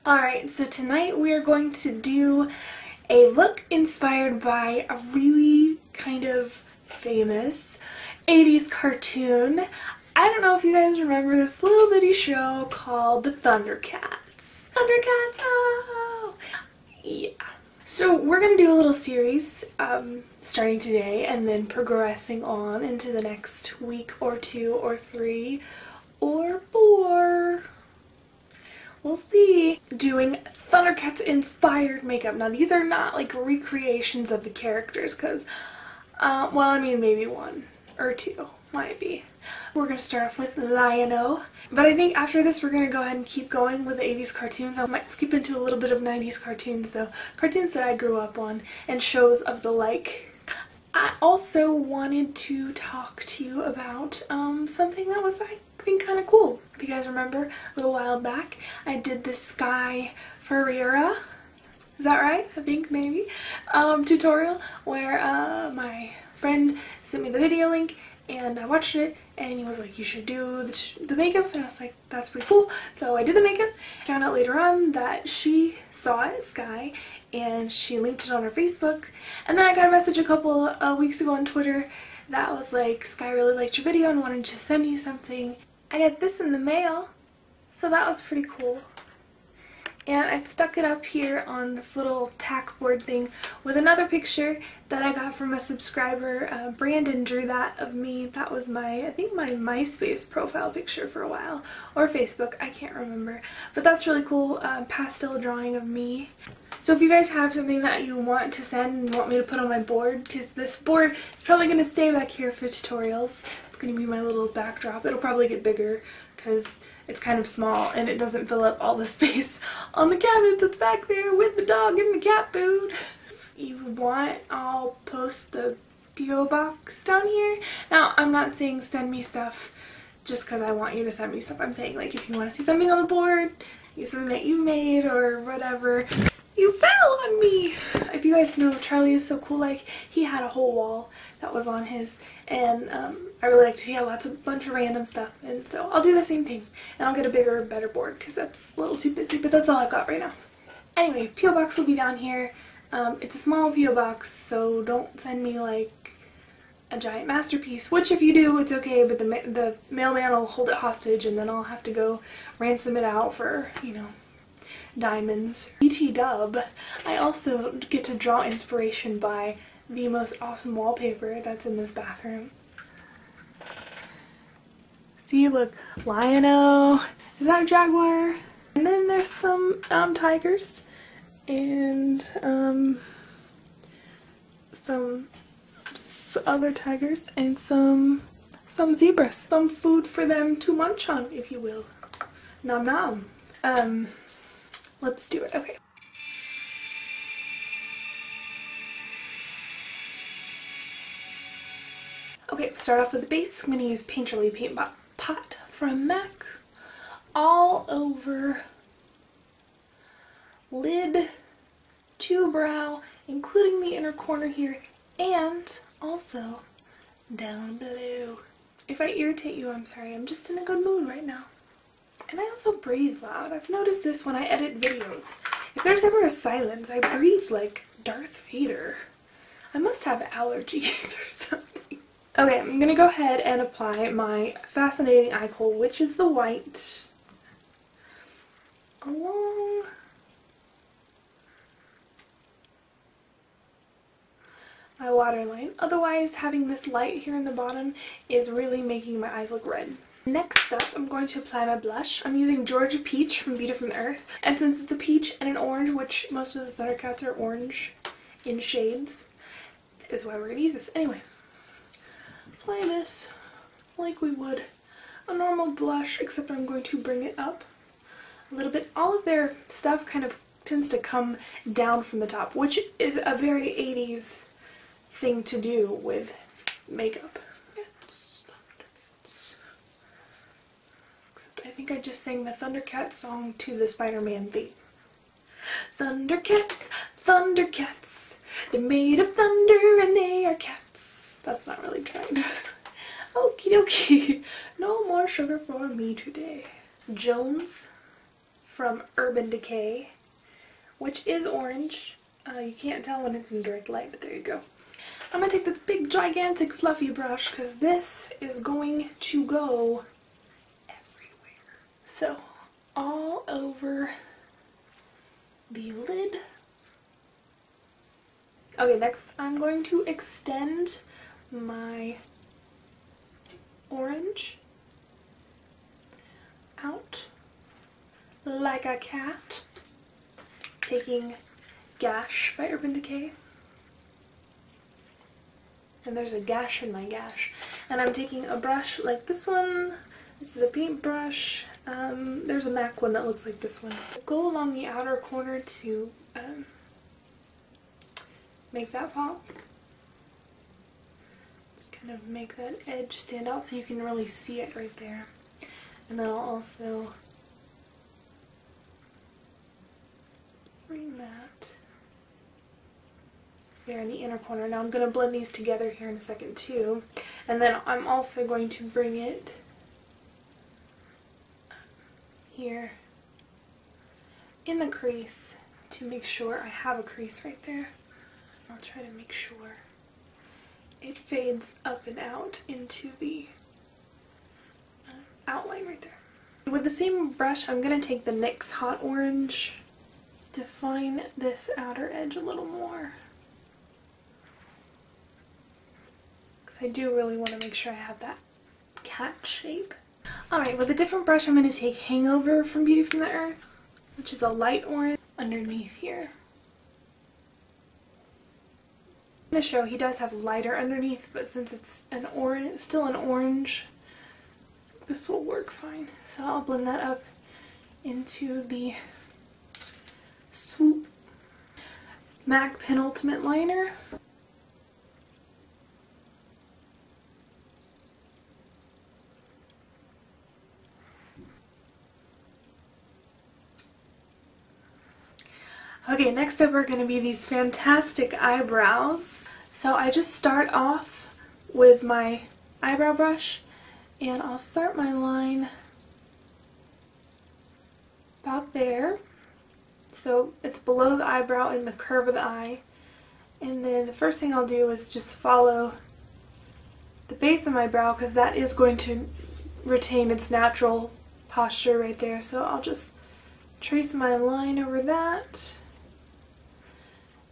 Alright, so tonight we are going to do a look inspired by a really kind of famous 80s cartoon. I don't know if you guys remember this little bitty show called the Thundercats. Thundercats, oh! Yeah. So we're going to do a little series starting today and then progressing on into the next week or two or three or four. We'll see. Doing Thundercats inspired makeup. Now these are not like recreations of the characters because, well, I mean maybe one or two might be. We're going to start off with Lion-O. But I think after this we're going to go ahead and keep going with the 80s cartoons. I might skip into a little bit of 90s cartoons though. Cartoons that I grew up on and shows of the like. I also wanted to talk to you about something that was, I think, kind of cool. If you guys remember, a little while back, I did this Sky Ferreira, is that right? I think maybe, tutorial where my friend sent me the video link and I watched it and he was like, you should do the makeup, and I was like, that's pretty cool. So I did the makeup. Found out later on that she saw it, Sky, and she linked it on her Facebook. And then I got a message a couple of weeks ago on Twitter that was like, Sky really liked your video and wanted to send you something. I got this in the mail, so that was pretty cool. And I stuck it up here on this little tack board thing with another picture that I got from a subscriber. Brandon drew that of me. That was my, I think, my MySpace profile picture for a while. Or Facebook, I can't remember. But that's really cool, pastel drawing of me. So if you guys have something that you want to send and want me to put on my board, because this board is probably going to stay back here for tutorials. It's going to be my little backdrop. It'll probably get bigger because it's kind of small and it doesn't fill up all the space on the cabinet that's back there with the dog and the cat food. If you want, I'll post the P.O. box down here. Now, I'm not saying send me stuff just because I want you to send me stuff. I'm saying, like, if you want to see something on the board, something that you made or whatever. You fell on me! If you guys know Charlie Is So Cool, like, he had a whole wall that was on his, and I really liked it. He had bunch of random stuff, and so I'll do the same thing. And I'll get a bigger, better board, because that's a little too busy, but that's all I've got right now. Anyway, P.O. box will be down here. It's a small P.O. box, so don't send me, like, a giant masterpiece, which if you do, it's okay, but the mailman will hold it hostage, and then I'll have to go ransom it out for, you know, diamonds. BT dub. I also get to draw inspiration by the most awesome wallpaper that's in this bathroom. See, look, Lion-O. Is that a jaguar? And then there's some tigers and some other tigers and some zebras. Some food for them to munch on, if you will. Nom nom. Let's do it. Okay. Okay, start off with the base. I'm going to use Painterly Paint Pot from MAC all over lid to brow, including the inner corner here, and also down below. If I irritate you, I'm sorry. I'm just in a good mood right now. And I also breathe loud. I've noticed this when I edit videos. If there's ever a silence, I breathe like Darth Vader. I must have allergies or something. Okay, I'm gonna go ahead and apply my fascinating eye kohl, which is the white, along my waterline. Otherwise, having this light here in the bottom is really making my eyes look red. Next up, I'm going to apply my blush. I'm using Georgia Peach from Beauty from the Earth. And since it's a peach and an orange, which most of the Thundercats are orange in shades, is why we're going to use this. Anyway, apply this like we would a normal blush, except I'm going to bring it up a little bit. All of their stuff kind of tends to come down from the top, which is a very 80s thing to do with makeup. I think I just sang the Thundercat song to the Spider-Man theme. Thundercats, Thundercats, they're made of thunder and they are cats. That's not really kind. Okie dokie. No more sugar for me today. Jones from Urban Decay, which is orange. You can't tell when it's in direct light, but there you go. I'm going to take this big, gigantic, fluffy brush because this is going to go everywhere. So, all over the lid. Okay, next I'm going to extend my orange out like a cat, taking Gash by Urban Decay. And there's a gash in my gash. And I'm taking a brush like this one. This is a paintbrush. There's a MAC one that looks like this one. Go along the outer corner to make that pop. Just kind of make that edge stand out so you can really see it right there. And then I'll also bring that there in the inner corner. Now I'm going to blend these together here in a second too. And then I'm also going to bring it here in the crease to make sure I have a crease right there. I'll try to make sure it fades up and out into the outline right there. With the same brush, I'm going to take the NYX Hot Orange, define this outer edge a little more. Because I do really want to make sure I have that cat shape. Alright, with a different brush, I'm going to take Hangover from Beauty from the Earth, which is a light orange underneath here. In the show, he does have lighter underneath, but since it's an orange, still an orange, this will work fine. So I'll blend that up into the Swoop MAC Penultimate Liner. Okay, next up are going to be these fantastic eyebrows. So I just start off with my eyebrow brush and I'll start my line about there. So it's below the eyebrow in the curve of the eye. And then the first thing I'll do is just follow the base of my brow because that is going to retain its natural posture right there. So I'll just trace my line over that.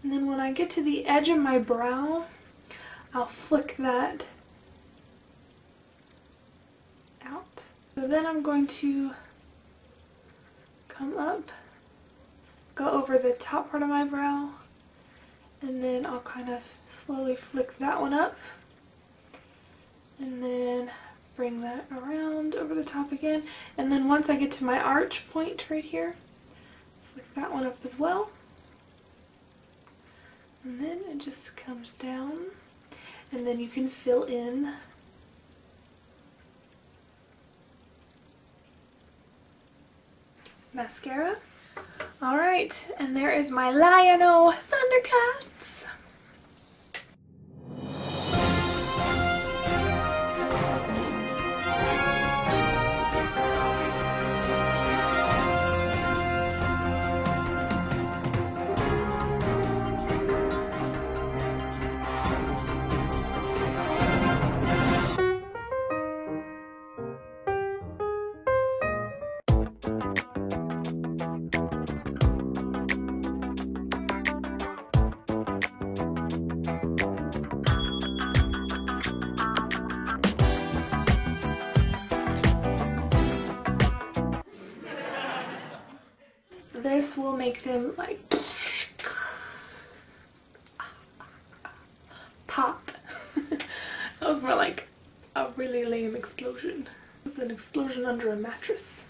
And then when I get to the edge of my brow, I'll flick that out. So then I'm going to come up, go over the top part of my brow, and then I'll kind of slowly flick that one up. And then bring that around over the top again. And then once I get to my arch point right here, flick that one up as well. And then it just comes down, and then you can fill in mascara. Alright, and there is my Lion-O Thundercats. This will make them like pop. That was more like a really lame explosion. It was an explosion under a mattress.